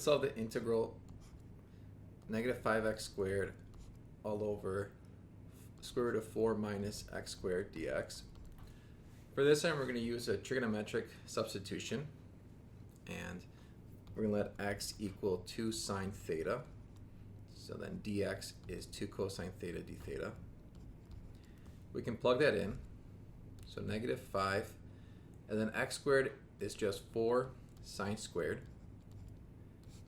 let's solve the integral negative 5x squared all over square root of 4 minus x squared dx. For this time, we're going to use a trigonometric substitution, and we're going to let x equal 2 sine theta. So then dx is 2 cosine theta d theta. We can plug that in. So negative 5, and then x squared is just 4 sine squared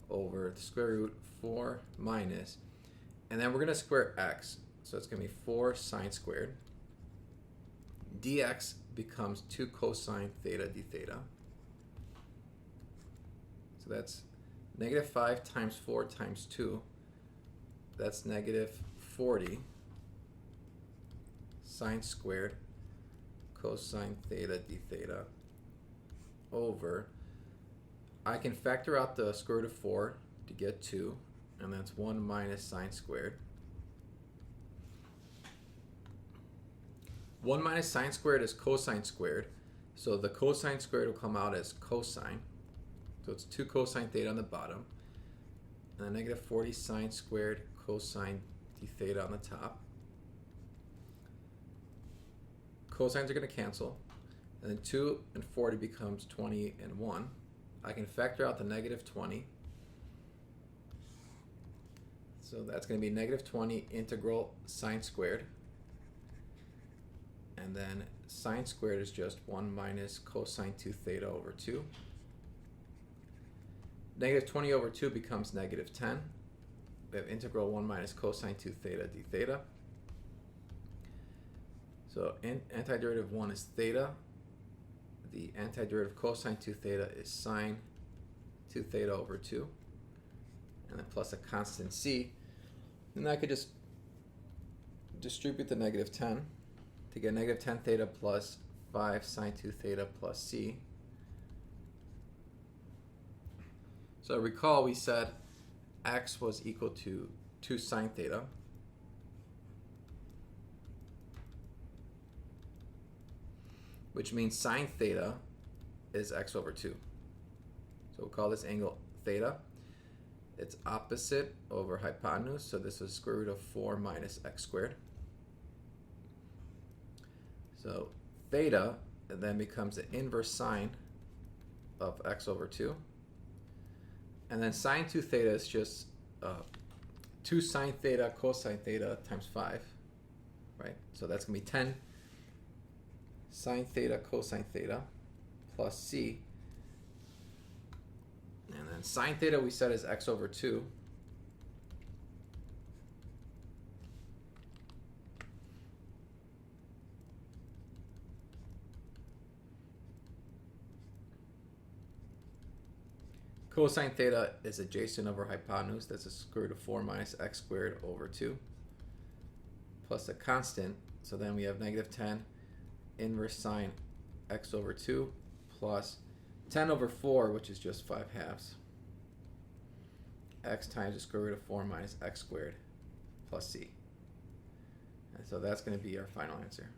over the square root 4 minus, and then we're going to square x. So it's going to be 4 sine squared. dx becomes 2 cosine theta d theta. So that's negative 5 times 4 times 2. That's negative 40 sine squared cosine theta d theta over, I can factor out the square root of 4 to get 2, and that's 1 minus sine squared. 1 minus sine squared is cosine squared, so the cosine squared will come out as cosine. So it's 2 cosine theta on the bottom, and then negative 40 sine squared cosine d theta on the top. Cosines are going to cancel, and then 2 and 40 becomes 20 and 1. I can factor out the negative 20. So that's going to be negative 20 integral sine squared. And then sine squared is just 1 minus cosine 2 theta over 2. Negative 20 over 2 becomes negative 10. We have integral 1 minus cosine 2 theta d theta. So antiderivative 1 is theta. The antiderivative cosine 2 theta is sine 2 theta over 2. And then plus a constant c. And I could just distribute the negative 10 to get negative 10 theta plus 5 sine 2 theta plus c. So recall we said x was equal to 2 sine theta. Which means sine theta is x over 2. So we'll call this angle theta. It's opposite over hypotenuse, so this is square root of 4 minus x squared. So theta then becomes the inverse sine of x over 2. And then sine 2 theta is just 2 sine theta cosine theta times 5, right? So that's going to be 10 sine theta cosine theta plus c. And then sine theta we said is x over 2. Cosine theta is adjacent over hypotenuse. That's a square root of 4 minus x squared over 2 plus a constant. So then we have negative 10 inverse sine x over 2 plus 10 over 4, which is just 5 halves, x times the square root of 4 minus x squared plus c. And so that's going to be our final answer.